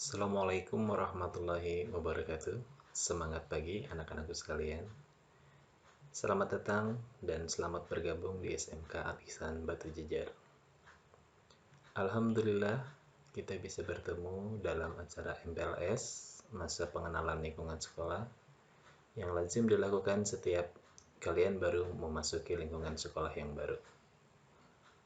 Assalamualaikum warahmatullahi wabarakatuh. Semangat pagi anak-anakku sekalian. Selamat datang dan selamat bergabung di SMK Al-Ihsan Batu Jejar. Alhamdulillah kita bisa bertemu dalam acara MPLS, masa pengenalan lingkungan sekolah, yang lazim dilakukan setiap kalian baru memasuki lingkungan sekolah yang baru.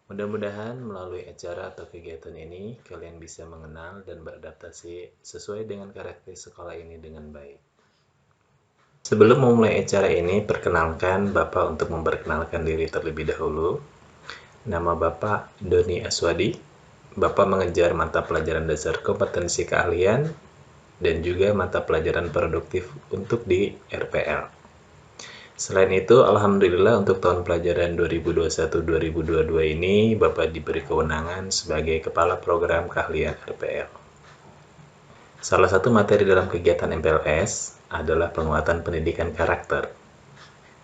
Mudah-mudahan melalui acara atau kegiatan ini, kalian bisa mengenal dan beradaptasi sesuai dengan karakter sekolah ini dengan baik. Sebelum memulai acara ini, perkenalkan Bapak untuk memperkenalkan diri terlebih dahulu. Nama Bapak Doni Aswadi. Bapak mengejar mata pelajaran dasar kompetensi keahlian dan juga mata pelajaran produktif untuk di RPL. Selain itu, Alhamdulillah untuk tahun pelajaran 2021-2022 ini, Bapak diberi kewenangan sebagai Kepala Program Keahlian RPL. Salah satu materi dalam kegiatan MPLS adalah penguatan pendidikan karakter.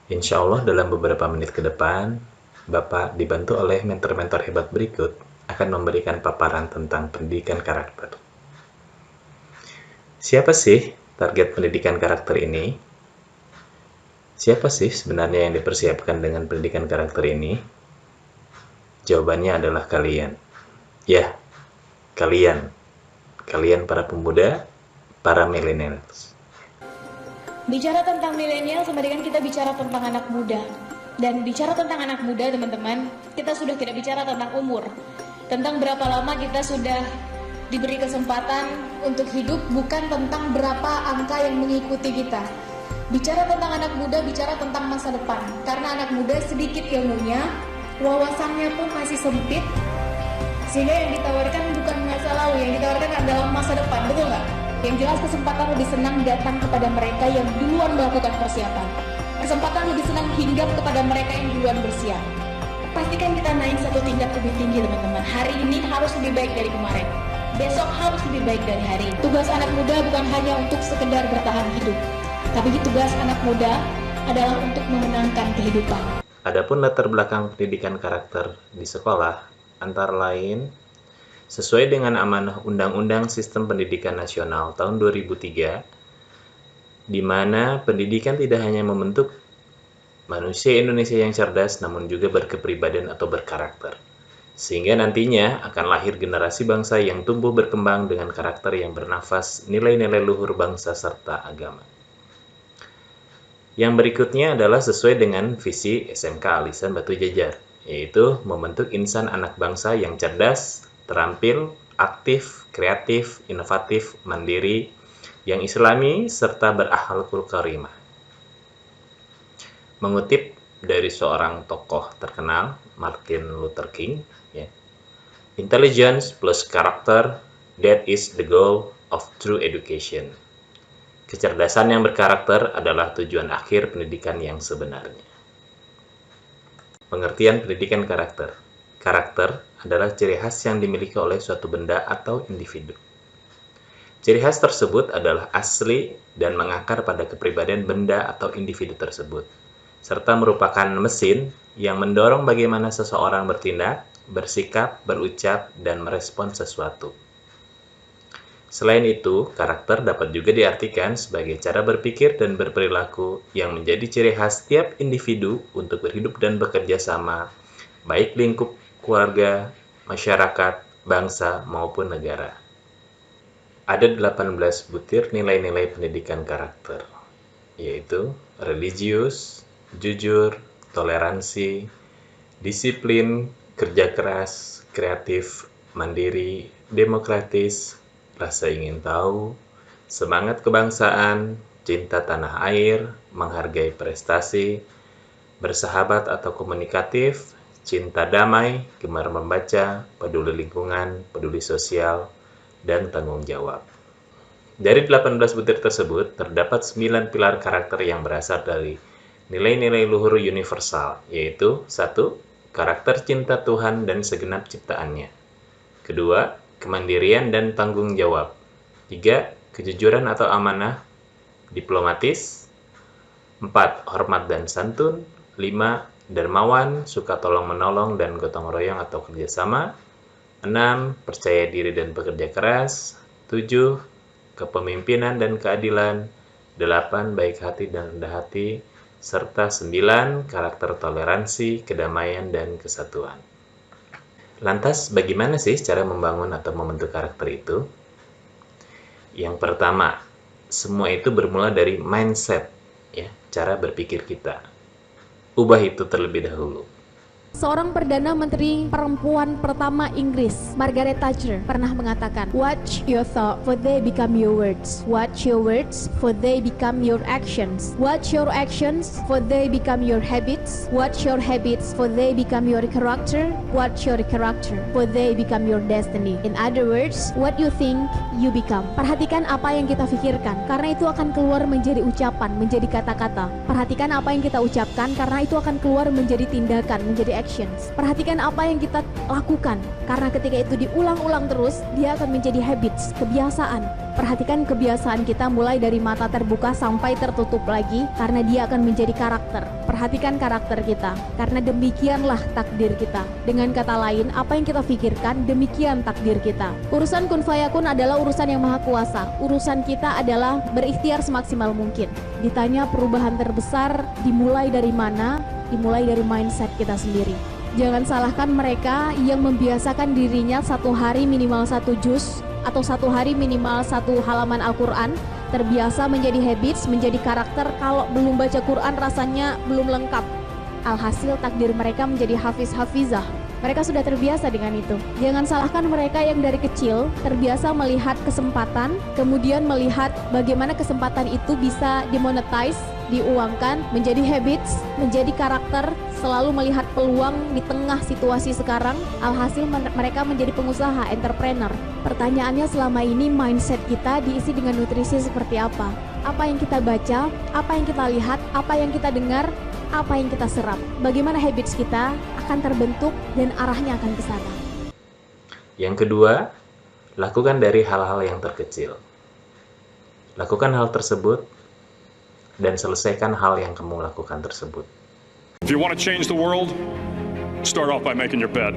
Insya Allah dalam beberapa menit ke depan, Bapak dibantu oleh mentor-mentor hebat berikut akan memberikan paparan tentang pendidikan karakter. Siapa sih target pendidikan karakter ini? Siapa sih sebenarnya yang dipersiapkan dengan pendidikan karakter ini? Jawabannya adalah kalian. Ya, kalian. Kalian para pemuda, para millennials. Bicara tentang milenial sama dengan kita bicara tentang anak muda. Dan bicara tentang anak muda, teman-teman, kita sudah tidak bicara tentang umur. Tentang berapa lama kita sudah diberi kesempatan untuk hidup, bukan tentang berapa angka yang mengikuti kita. Bicara tentang anak muda, bicara tentang masa depan. Karena anak muda sedikit ilmunya, wawasannya pun masih sempit, sehingga yang ditawarkan bukan masa lalu, yang ditawarkan adalah masa depan, betul nggak? Yang jelas kesempatan lebih senang datang kepada mereka yang duluan melakukan persiapan. Kesempatan lebih senang hinggap kepada mereka yang duluan bersiap. Pastikan kita naik satu tingkat lebih tinggi, teman-teman. Hari ini harus lebih baik dari kemarin. Besok harus lebih baik dari hari ini. Tugas anak muda bukan hanya untuk sekedar bertahan hidup, tapi tugas anak muda adalah untuk memenangkan kehidupan. Adapun latar belakang pendidikan karakter di sekolah, antara lain sesuai dengan amanah Undang-Undang Sistem Pendidikan Nasional tahun 2003, di mana pendidikan tidak hanya membentuk manusia Indonesia yang cerdas, namun juga berkepribadian atau berkarakter. Sehingga nantinya akan lahir generasi bangsa yang tumbuh berkembang dengan karakter yang bernafas nilai-nilai luhur bangsa serta agama. Yang berikutnya adalah sesuai dengan visi SMK Al-Ihsan Batu Jejar, yaitu membentuk insan anak bangsa yang cerdas, terampil, aktif, kreatif, inovatif, mandiri, yang islami, serta berakhlakul karimah. Mengutip dari seorang tokoh terkenal, Martin Luther King, ya, intelligence plus karakter, that is the goal of true education. Kecerdasan yang berkarakter adalah tujuan akhir pendidikan yang sebenarnya. Pengertian pendidikan karakter. Karakter adalah ciri khas yang dimiliki oleh suatu benda atau individu. Ciri khas tersebut adalah asli dan mengakar pada kepribadian benda atau individu tersebut, serta merupakan mesin yang mendorong bagaimana seseorang bertindak, bersikap, berucap, dan merespon sesuatu. Selain itu, karakter dapat juga diartikan sebagai cara berpikir dan berperilaku yang menjadi ciri khas setiap individu untuk berhidup dan bekerja sama, baik lingkup keluarga, masyarakat, bangsa, maupun negara. Ada 18 butir nilai-nilai pendidikan karakter, yaitu religius, jujur, toleransi, disiplin, kerja keras, kreatif, mandiri, demokratis, rasa ingin tahu, semangat kebangsaan, cinta tanah air, menghargai prestasi, bersahabat atau komunikatif, cinta damai, gemar membaca, peduli lingkungan, peduli sosial, dan tanggung jawab. Dari 18 butir tersebut, terdapat 9 pilar karakter yang berasal dari nilai-nilai luhur universal, yaitu 1. Karakter cinta Tuhan dan segenap ciptaannya. 2. Kemandirian dan tanggung jawab. 3. Kejujuran atau amanah, diplomatis. 4. Hormat dan santun. 5. Dermawan, suka tolong-menolong dan gotong royong atau kerjasama. 6. Percaya diri dan bekerja keras. 7. Kepemimpinan dan keadilan. 8. Baik hati dan rendah hati. Serta 9. Karakter toleransi, kedamaian, dan kesatuan. Lantas, bagaimana sih cara membangun atau membentuk karakter itu? Yang pertama, semua itu bermula dari mindset, ya, cara berpikir kita. Ubah itu terlebih dahulu. Seorang Perdana Menteri perempuan pertama Inggris, Margaret Thatcher, pernah mengatakan, "Watch your thought, for they become your words. Watch your words, for they become your actions. Watch your actions, for they become your habits. Watch your habits, for they become your character. Watch your character, for they become your destiny." In other words, what you think, you become. Perhatikan apa yang kita pikirkan, karena itu akan keluar menjadi ucapan, menjadi kata-kata. Perhatikan apa yang kita ucapkan, karena itu akan keluar menjadi tindakan, menjadi actions. Perhatikan apa yang kita lakukan, karena ketika itu diulang-ulang terus, dia akan menjadi habits, kebiasaan. Perhatikan kebiasaan kita mulai dari mata terbuka sampai tertutup lagi, karena dia akan menjadi karakter. Perhatikan karakter kita, karena demikianlah takdir kita. Dengan kata lain, apa yang kita pikirkan, demikian takdir kita. Urusan kun fayakun adalah urusan yang maha kuasa. Urusan kita adalah berikhtiar semaksimal mungkin. Ditanya perubahan terbesar dimulai dari mana? Dimulai dari mindset kita sendiri. Jangan salahkan mereka yang membiasakan dirinya satu hari minimal 1 juz atau satu hari minimal 1 halaman Al-Quran, terbiasa menjadi habits, menjadi karakter. Kalau belum baca Quran rasanya belum lengkap. Alhasil takdir mereka menjadi hafiz-hafizah. Mereka sudah terbiasa dengan itu. Jangan salahkan mereka yang dari kecil terbiasa melihat kesempatan, kemudian melihat bagaimana kesempatan itu bisa dimonetize, diuangkan, menjadi habits, menjadi karakter, selalu melihat peluang di tengah situasi sekarang. Alhasil mereka menjadi pengusaha, entrepreneur. Pertanyaannya selama ini mindset kita diisi dengan nutrisi seperti apa? Apa yang kita baca, apa yang kita lihat, apa yang kita dengar, apa yang kita serap. Bagaimana habits kita akan terbentuk dan arahnya akan ke sana. Yang kedua, lakukan dari hal-hal yang terkecil. Lakukan hal tersebut dan selesaikan hal yang kamu lakukan tersebut. If you want to change the world, start off by making your bed.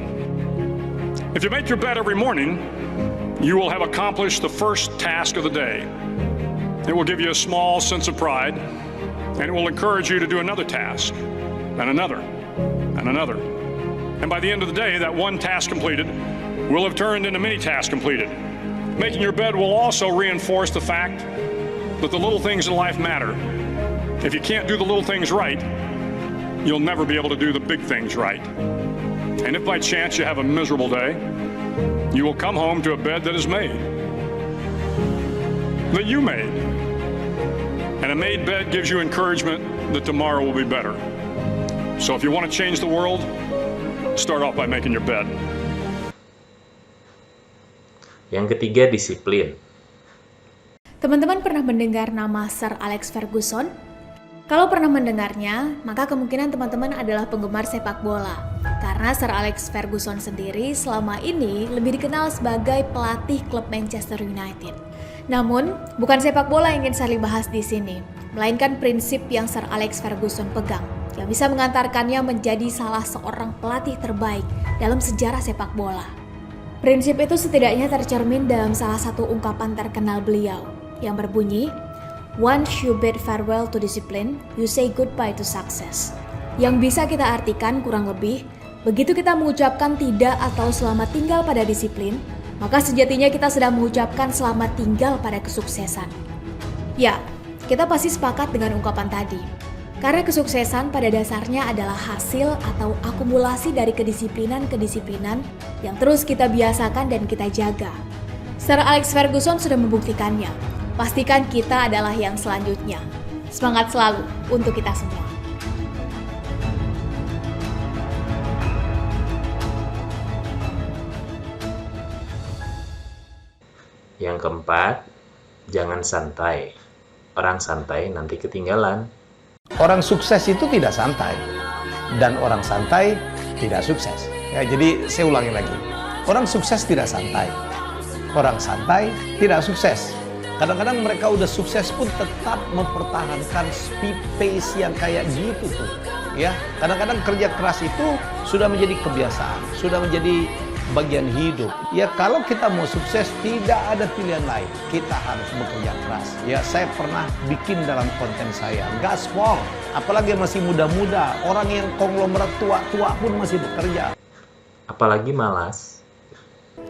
If you make your bed every morning, you will have accomplished the first task of the day. It will give you a small sense of pride, and it will encourage you to do another task, and another, and another. And by the end of the day, that one task completed will have turned into many tasks completed. Making your bed will also reinforce the fact that the little things in life matter. If you can't do the little things right, you'll never be able to do the big things right. And if by chance you have a miserable day, you will come home to a bed that is made, that you made. And a made bed gives you encouragement that tomorrow will be better. So if you want to change the world, start off by making your bed. Yang ketiga, disiplin. Teman-teman pernah mendengar nama Sir Alex Ferguson? Kalau pernah mendengarnya, maka kemungkinan teman-teman adalah penggemar sepak bola. Karena Sir Alex Ferguson sendiri selama ini lebih dikenal sebagai pelatih klub Manchester United. Namun, bukan sepak bola yang ingin Sally bahas di sini, melainkan prinsip yang Sir Alex Ferguson pegang, yang bisa mengantarkannya menjadi salah seorang pelatih terbaik dalam sejarah sepak bola. Prinsip itu setidaknya tercermin dalam salah satu ungkapan terkenal beliau, yang berbunyi, "Once you bid farewell to discipline, you say goodbye to success." Yang bisa kita artikan kurang lebih, begitu kita mengucapkan tidak atau selamat tinggal pada disiplin, maka sejatinya kita sedang mengucapkan selamat tinggal pada kesuksesan. Ya, kita pasti sepakat dengan ungkapan tadi. Karena kesuksesan pada dasarnya adalah hasil atau akumulasi dari kedisiplinan-kedisiplinan yang terus kita biasakan dan kita jaga. Sir Alex Ferguson sudah membuktikannya. Pastikan kita adalah yang selanjutnya. Semangat selalu untuk kita semua. Yang keempat, jangan santai. Orang santai nanti ketinggalan. Orang sukses itu tidak santai, dan orang santai tidak sukses. Ya, jadi saya ulangi lagi, orang sukses tidak santai, orang santai tidak sukses. Kadang-kadang mereka udah sukses pun tetap mempertahankan speed pace yang kayak gitu tuh. Ya, kadang-kadang kerja keras itu sudah menjadi kebiasaan, sudah menjadi bagian hidup. Ya kalau kita mau sukses tidak ada pilihan lain. Kita harus bekerja keras. Ya saya pernah bikin dalam konten saya, gaspol. Apalagi masih muda-muda, orang yang konglomerat tua-tua pun masih bekerja. Apalagi malas.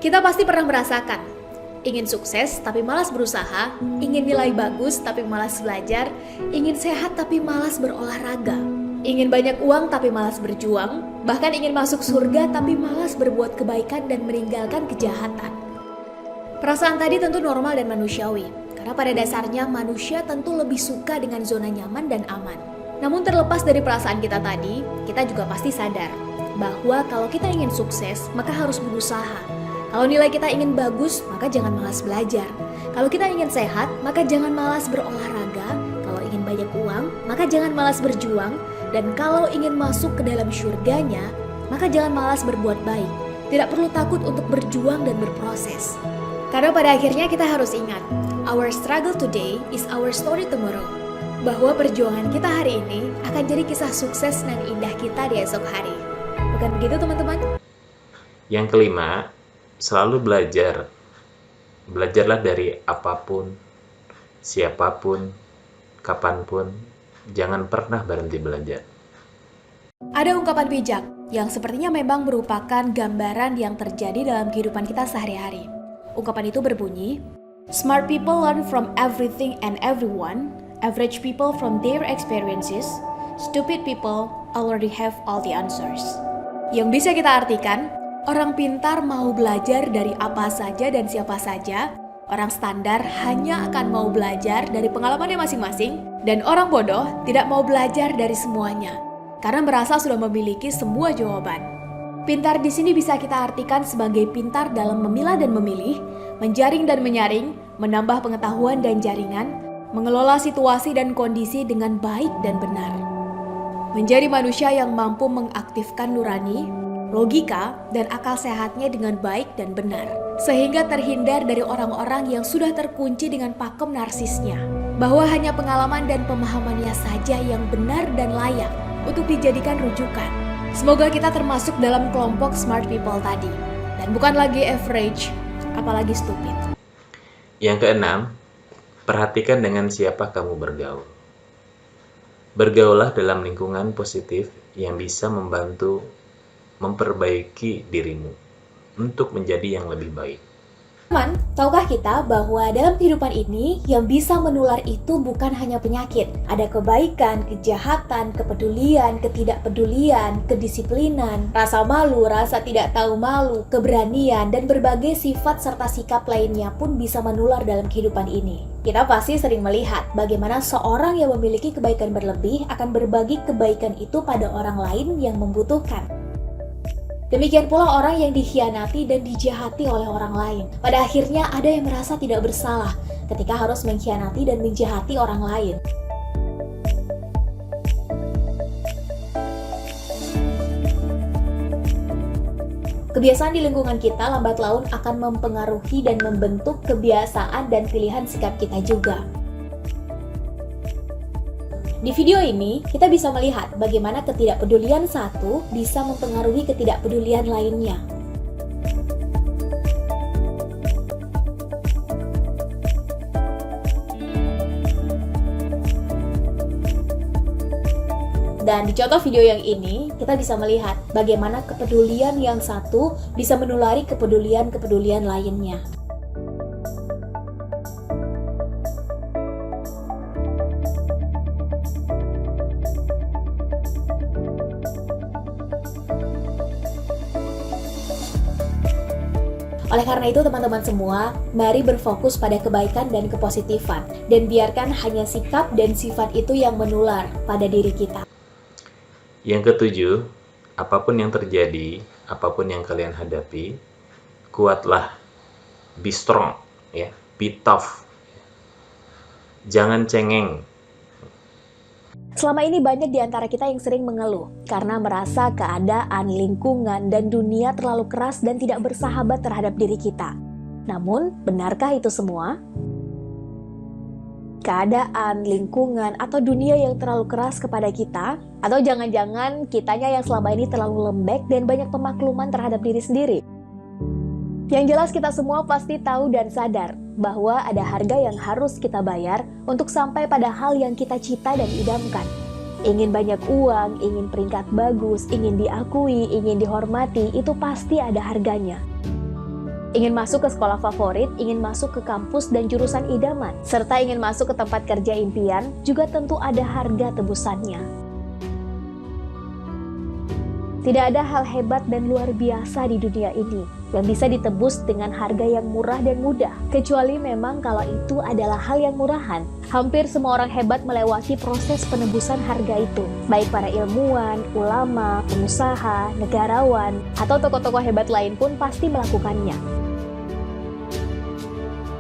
Kita pasti pernah merasakan ingin sukses tapi malas berusaha, ingin nilai bagus tapi malas belajar, ingin sehat tapi malas berolahraga, ingin banyak uang tapi malas berjuang, bahkan ingin masuk surga tapi malas berbuat kebaikan dan meninggalkan kejahatan. Perasaan tadi tentu normal dan manusiawi, karena pada dasarnya manusia tentu lebih suka dengan zona nyaman dan aman. Namun terlepas dari perasaan kita tadi, kita juga pasti sadar bahwa kalau kita ingin sukses, maka harus berusaha. Kalau nilai kita ingin bagus, maka jangan malas belajar. Kalau kita ingin sehat, maka jangan malas berolahraga. Kalau ingin banyak uang, maka jangan malas berjuang. Dan kalau ingin masuk ke dalam syurganya, maka jangan malas berbuat baik. Tidak perlu takut untuk berjuang dan berproses. Karena pada akhirnya kita harus ingat, our struggle today is our story tomorrow. Bahwa perjuangan kita hari ini akan jadi kisah sukses dan indah kita di esok hari. Bukan begitu teman-teman? Yang kelima, selalu belajar. Belajarlah dari apapun, siapapun, kapanpun. Jangan pernah berhenti belajar. Ada ungkapan bijak yang sepertinya memang merupakan gambaran yang terjadi dalam kehidupan kita sehari-hari. Ungkapan itu berbunyi, smart people learn from everything and everyone, average people from their experiences, stupid people already have all the answers. Yang bisa kita artikan, orang pintar mau belajar dari apa saja dan siapa saja, orang standar hanya akan mau belajar dari pengalamannya masing-masing, dan orang bodoh tidak mau belajar dari semuanya, karena merasa sudah memiliki semua jawaban. Pintar di sini bisa kita artikan sebagai pintar dalam memilah dan memilih, menjaring dan menyaring, menambah pengetahuan dan jaringan, mengelola situasi dan kondisi dengan baik dan benar. Menjadi manusia yang mampu mengaktifkan nurani, logika, dan akal sehatnya dengan baik dan benar, sehingga terhindar dari orang-orang yang sudah terkunci dengan pakem narsisnya, bahwa hanya pengalaman dan pemahamannya saja yang benar dan layak untuk dijadikan rujukan. Semoga kita termasuk dalam kelompok smart people tadi, dan bukan lagi average, apalagi stupid. Yang keenam, perhatikan dengan siapa kamu bergaul. Bergaullah dalam lingkungan positif yang bisa membantu memperbaiki dirimu untuk menjadi yang lebih baik. Teman, tahukah kita bahwa dalam kehidupan ini yang bisa menular itu bukan hanya penyakit. Ada kebaikan, kejahatan, kepedulian, ketidakpedulian, kedisiplinan, rasa malu, rasa tidak tahu malu, keberanian, dan berbagai sifat serta sikap lainnya pun bisa menular dalam kehidupan ini. Kita pasti sering melihat bagaimana seorang yang memiliki kebaikan berlebih akan berbagi kebaikan itu pada orang lain yang membutuhkan. Demikian pula orang yang dikhianati dan dijahati oleh orang lain. Pada akhirnya ada yang merasa tidak bersalah ketika harus mengkhianati dan menjahati orang lain. Kebiasaan di lingkungan kita lambat laun akan mempengaruhi dan membentuk kebiasaan dan pilihan sikap kita juga. Di video ini, kita bisa melihat bagaimana ketidakpedulian satu bisa mempengaruhi ketidakpedulian lainnya. Dan di contoh video yang ini, kita bisa melihat bagaimana kepedulian yang satu bisa menulari kepedulian-kepedulian lainnya. Oleh karena itu teman-teman semua, mari berfokus pada kebaikan dan kepositifan, dan biarkan hanya sikap dan sifat itu yang menular pada diri kita. Yang ketujuh, apapun yang terjadi, apapun yang kalian hadapi, kuatlah, be strong, ya, be tough. Jangan cengeng. Selama ini banyak di antara kita yang sering mengeluh karena merasa keadaan, lingkungan, dan dunia terlalu keras dan tidak bersahabat terhadap diri kita. Namun, benarkah itu semua? Keadaan, lingkungan, atau dunia yang terlalu keras kepada kita? Atau jangan-jangan kitanya yang selama ini terlalu lembek dan banyak pemakluman terhadap diri sendiri? Yang jelas kita semua pasti tahu dan sadar bahwa ada harga yang harus kita bayar untuk sampai pada hal yang kita cita dan idamkan. Ingin banyak uang, ingin peringkat bagus, ingin diakui, ingin dihormati, itu pasti ada harganya. Ingin masuk ke sekolah favorit, ingin masuk ke kampus dan jurusan idaman, serta ingin masuk ke tempat kerja impian, juga tentu ada harga tebusannya. Tidak ada hal hebat dan luar biasa di dunia ini yang bisa ditebus dengan harga yang murah dan mudah, kecuali memang kalau itu adalah hal yang murahan. Hampir semua orang hebat melewati proses penebusan harga itu, baik para ilmuwan, ulama, pengusaha, negarawan, atau tokoh-tokoh hebat lain pun pasti melakukannya.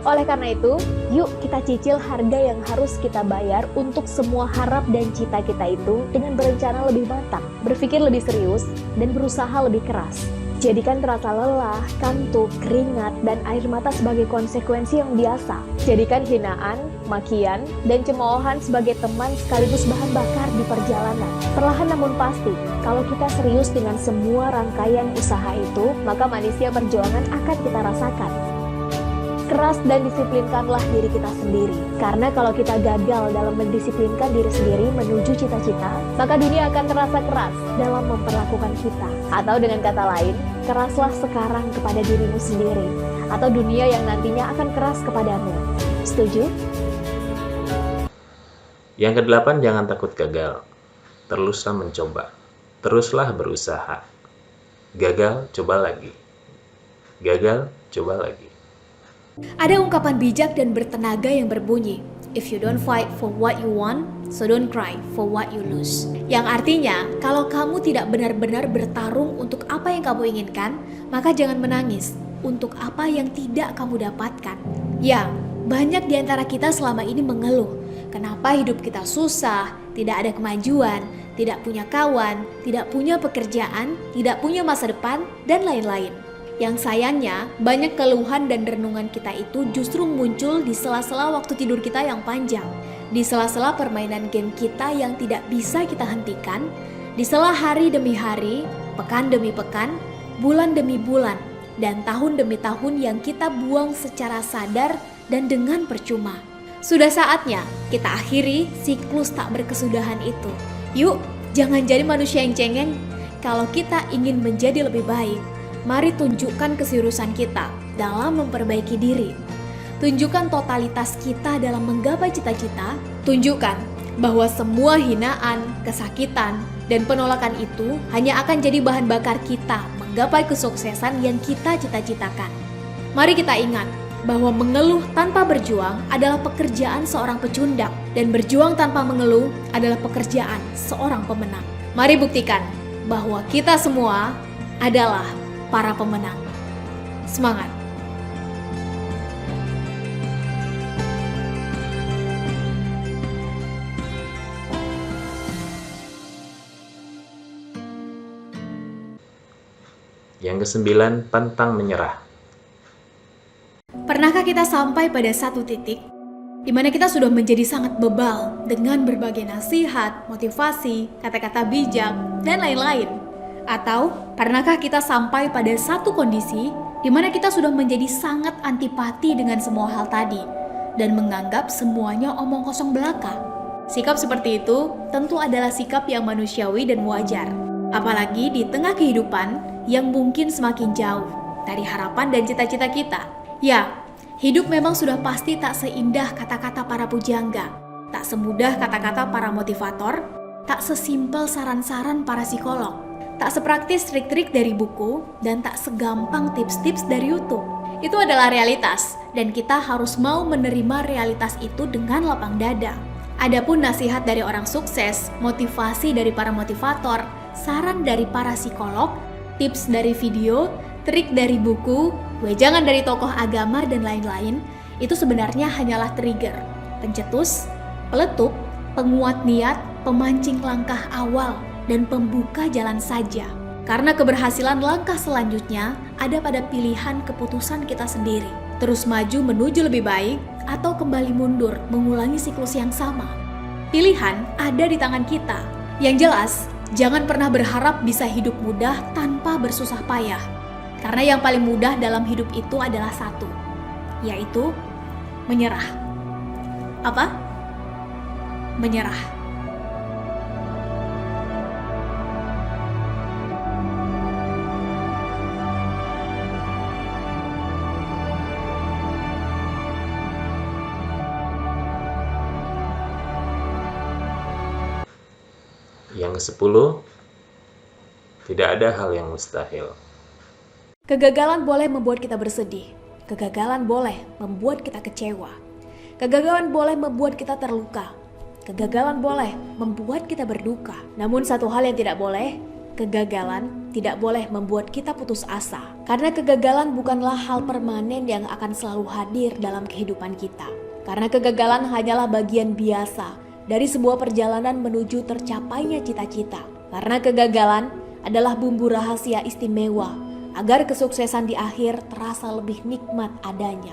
Oleh karena itu, yuk kita cicil harga yang harus kita bayar untuk semua harap dan cita kita itu dengan berencana lebih matang, berpikir lebih serius, dan berusaha lebih keras. Jadikan terasa lelah, kantuk, keringat, dan air mata sebagai konsekuensi yang biasa. Jadikan hinaan, makian, dan cemoohan sebagai teman sekaligus bahan bakar di perjalanan. Perlahan namun pasti, kalau kita serius dengan semua rangkaian usaha itu, maka manisnya perjuangan akan kita rasakan. Keras dan disiplinkanlah diri kita sendiri. Karena kalau kita gagal dalam mendisiplinkan diri sendiri menuju cita-cita, maka dunia akan terasa keras dalam memperlakukan kita. Atau dengan kata lain, keraslah sekarang kepada dirimu sendiri, atau dunia yang nantinya akan keras kepadamu. Setuju? Yang kedelapan, jangan takut gagal. Teruslah mencoba. Teruslah berusaha. Gagal, coba lagi. Gagal, coba lagi. Ada ungkapan bijak dan bertenaga yang berbunyi, "If you don't fight for what you want, so don't cry for what you lose." Yang artinya, kalau kamu tidak benar-benar bertarung untuk apa yang kamu inginkan, maka jangan menangis untuk apa yang tidak kamu dapatkan. Ya, banyak di antara kita selama ini mengeluh, kenapa hidup kita susah, tidak ada kemajuan, tidak punya kawan, tidak punya pekerjaan, tidak punya masa depan, dan lain-lain. Yang sayangnya, banyak keluhan dan renungan kita itu justru muncul di sela-sela waktu tidur kita yang panjang, di sela-sela permainan game kita yang tidak bisa kita hentikan, di sela hari demi hari, pekan demi pekan, bulan demi bulan, dan tahun demi tahun yang kita buang secara sadar dan dengan percuma. Sudah saatnya kita akhiri siklus tak berkesudahan itu. Yuk, jangan jadi manusia yang cengeng. Kalau kita ingin menjadi lebih baik, mari tunjukkan keseriusan kita dalam memperbaiki diri. Tunjukkan totalitas kita dalam menggapai cita-cita. Tunjukkan bahwa semua hinaan, kesakitan, dan penolakan itu hanya akan jadi bahan bakar kita menggapai kesuksesan yang kita cita-citakan. Mari kita ingat bahwa mengeluh tanpa berjuang adalah pekerjaan seorang pecundang, dan berjuang tanpa mengeluh adalah pekerjaan seorang pemenang. Mari buktikan bahwa kita semua adalah para pemenang. Semangat! Yang kesembilan, pantang menyerah. Pernahkah kita sampai pada satu titik di mana kita sudah menjadi sangat bebal dengan berbagai nasihat, motivasi, kata-kata bijak, dan lain-lain? Atau pernahkah kita sampai pada satu kondisi di mana kita sudah menjadi sangat antipati dengan semua hal tadi dan menganggap semuanya omong kosong belaka? Sikap seperti itu tentu adalah sikap yang manusiawi dan wajar, apalagi di tengah kehidupan yang mungkin semakin jauh dari harapan dan cita-cita kita. Ya, hidup memang sudah pasti tak seindah kata-kata para pujangga, tak semudah kata-kata para motivator, tak sesimpel saran-saran para psikolog, tak sepraktis trik-trik dari buku, dan tak segampang tips-tips dari YouTube. Itu adalah realitas, dan kita harus mau menerima realitas itu dengan lapang dada. Adapun nasihat dari orang sukses, motivasi dari para motivator, saran dari para psikolog, tips dari video, trik dari buku, wejangan dari tokoh agama, dan lain-lain, itu sebenarnya hanyalah trigger, pencetus, peletup, penguat niat, pemancing langkah awal, dan pembuka jalan saja. Karena keberhasilan langkah selanjutnya ada pada pilihan keputusan kita sendiri. Terus maju menuju lebih baik atau kembali mundur mengulangi siklus yang sama. Pilihan ada di tangan kita. Yang jelas, jangan pernah berharap bisa hidup mudah tanpa bersusah payah. Karena yang paling mudah dalam hidup itu adalah satu, yaitu menyerah. Apa? Menyerah. Yang ke-10, tidak ada hal yang mustahil. Kegagalan boleh membuat kita bersedih. Kegagalan boleh membuat kita kecewa. Kegagalan boleh membuat kita terluka. Kegagalan boleh membuat kita berduka. Namun satu hal yang tidak boleh, kegagalan tidak boleh membuat kita putus asa. Karena kegagalan bukanlah hal permanen yang akan selalu hadir dalam kehidupan kita. Karena kegagalan hanyalah bagian biasa dari sebuah perjalanan menuju tercapainya cita-cita. Karena kegagalan adalah bumbu rahasia istimewa agar kesuksesan di akhir terasa lebih nikmat adanya.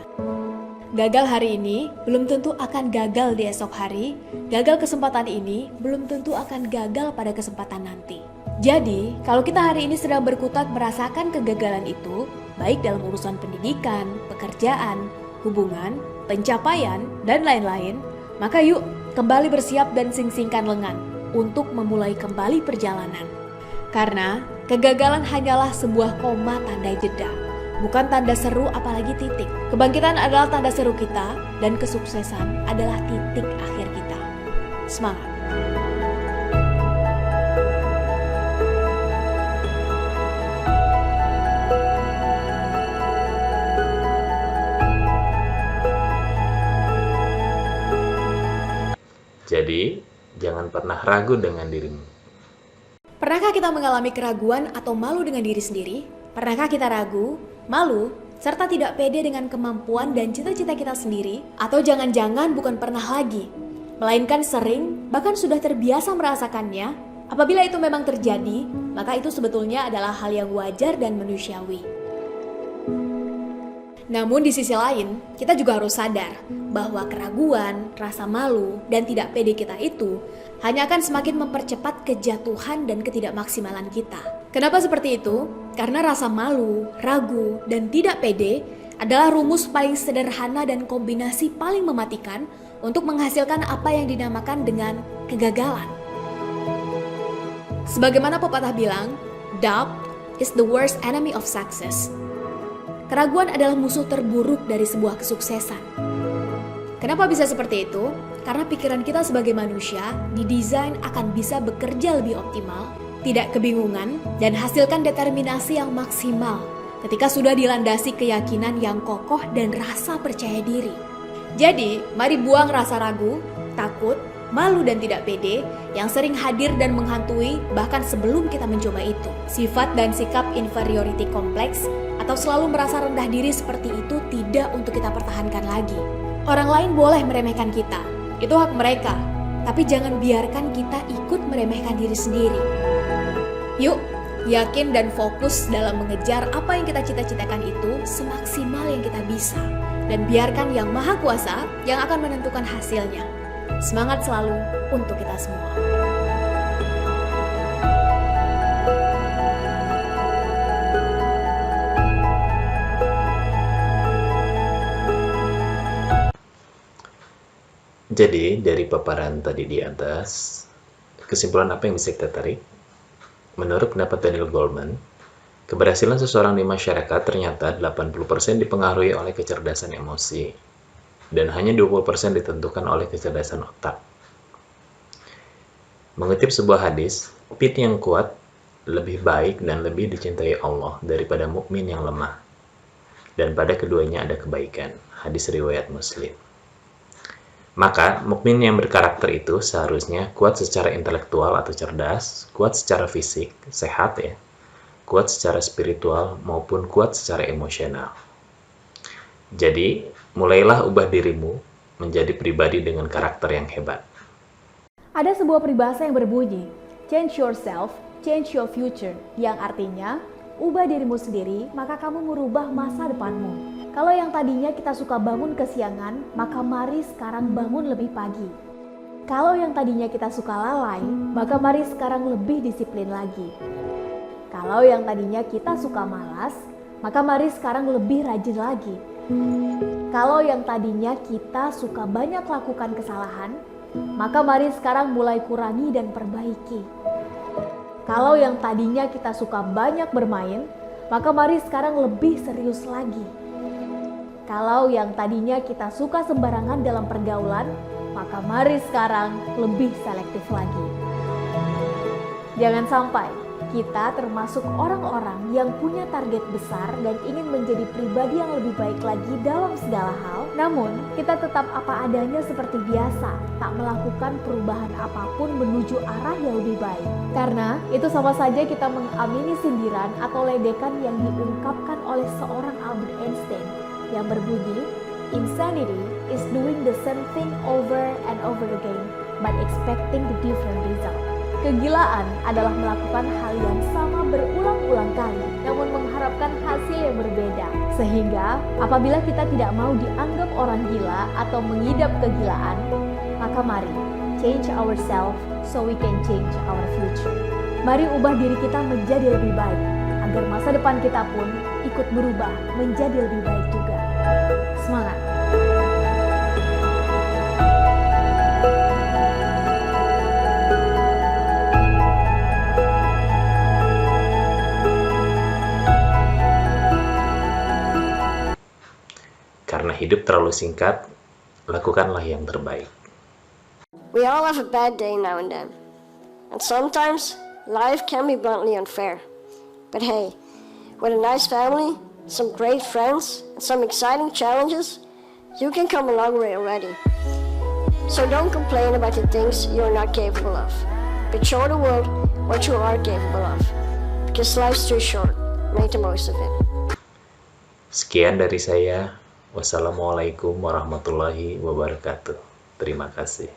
Gagal hari ini belum tentu akan gagal di esok hari. Gagal kesempatan ini belum tentu akan gagal pada kesempatan nanti. Jadi, kalau kita hari ini sedang berkutat merasakan kegagalan itu, baik dalam urusan pendidikan, pekerjaan, hubungan, pencapaian, dan lain-lain, maka yuk kembali bersiap dan sing-singkan lengan untuk memulai kembali perjalanan. Karena kegagalan hanyalah sebuah koma tanda jeda, bukan tanda seru apalagi titik. Kebangkitan adalah tanda seru kita dan kesuksesan adalah titik akhir kita. Semangat! Jadi, jangan pernah ragu dengan dirimu. Pernahkah kita mengalami keraguan atau malu dengan diri sendiri? Pernahkah kita ragu, malu, serta tidak pede dengan kemampuan dan cita-cita kita sendiri? Atau jangan-jangan bukan pernah lagi, melainkan sering, bahkan sudah terbiasa merasakannya? Apabila itu memang terjadi, maka itu sebetulnya adalah hal yang wajar dan manusiawi. Namun di sisi lain, kita juga harus sadar bahwa keraguan, rasa malu, dan tidak pede kita itu hanya akan semakin mempercepat kejatuhan dan ketidakmaksimalan kita. Kenapa seperti itu? Karena rasa malu, ragu, dan tidak pede adalah rumus paling sederhana dan kombinasi paling mematikan untuk menghasilkan apa yang dinamakan dengan kegagalan. Sebagaimana pepatah bilang, doubt is the worst enemy of success. Keraguan adalah musuh terburuk dari sebuah kesuksesan. Kenapa bisa seperti itu? Karena pikiran kita sebagai manusia didesain akan bisa bekerja lebih optimal, tidak kebingungan, dan hasilkan determinasi yang maksimal ketika sudah dilandasi keyakinan yang kokoh dan rasa percaya diri. Jadi, mari buang rasa ragu, takut, malu dan tidak pede yang sering hadir dan menghantui bahkan sebelum kita mencoba itu. Sifat dan sikap inferiority complex atau selalu merasa rendah diri seperti itu tidak untuk kita pertahankan lagi. Orang lain boleh meremehkan kita, itu hak mereka, tapi jangan biarkan kita ikut meremehkan diri sendiri. Yuk, yakin dan fokus dalam mengejar apa yang kita cita-citakan itu semaksimal yang kita bisa. Dan biarkan Yang Maha Kuasa yang akan menentukan hasilnya. Semangat selalu untuk kita semua. Jadi, dari paparan tadi di atas, kesimpulan apa yang bisa kita tarik? Menurut pendapat Daniel Goleman, keberhasilan seseorang di masyarakat ternyata 80% dipengaruhi oleh kecerdasan emosi, dan hanya 20% ditentukan oleh kecerdasan otak. Mengutip sebuah hadis, pit yang kuat lebih baik dan lebih dicintai Allah daripada mukmin yang lemah, dan pada keduanya ada kebaikan. Hadis riwayat Muslim. Maka, mukmin yang berkarakter itu seharusnya kuat secara intelektual atau cerdas, kuat secara fisik, sehat ya, kuat secara spiritual maupun kuat secara emosional. Jadi, mulailah ubah dirimu menjadi pribadi dengan karakter yang hebat. Ada sebuah peribahasa yang berbunyi, change yourself, change your future, yang artinya, ubah dirimu sendiri, maka kamu merubah masa depanmu. Kalau yang tadinya kita suka bangun kesiangan, maka mari sekarang bangun lebih pagi. Kalau yang tadinya kita suka lalai, maka mari sekarang lebih disiplin lagi. Kalau yang tadinya kita suka malas, Maka mari sekarang lebih rajin lagi. Kalau yang tadinya kita suka banyak lakukan kesalahan, maka mari sekarang mulai kurangi dan perbaiki. Kalau yang tadinya kita suka banyak bermain, maka mari sekarang lebih serius lagi. Kalau yang tadinya kita suka sembarangan dalam pergaulan, maka mari sekarang lebih selektif lagi. Jangan sampai kita termasuk orang-orang yang punya target besar dan ingin menjadi pribadi yang lebih baik lagi dalam segala hal, namun kita tetap apa adanya seperti biasa, tak melakukan perubahan apapun menuju arah yang lebih baik. Karena itu sama saja kita mengamini sindiran atau ledekan yang diungkapkan oleh seorang Albert Einstein yang berbunyi, "Insanity is doing the same thing over and over again, but expecting the different result." Kegilaan adalah melakukan hal yang sama berulang-ulang kali, namun mengharapkan hasil yang berbeda. Sehingga, apabila kita tidak mau dianggap orang gila atau mengidap kegilaan, maka mari change ourselves so we can change our future. Mari ubah diri kita menjadi lebih baik, agar masa depan kita pun ikut berubah menjadi lebih baik juga. Semangat! Karena hidup terlalu singkat, lakukanlah yang terbaik. We all have a bad day now and then. And sometimes, life can be bluntly unfair. But hey, with a nice family, some great friends, and some exciting challenges, you can come a long way already. So don't complain about the things you're not capable of, but show the world what you are capable of. Because life's too short. Make the most of it. Sekian dari saya. Wassalamualaikum warahmatullahi wabarakatuh. Terima kasih.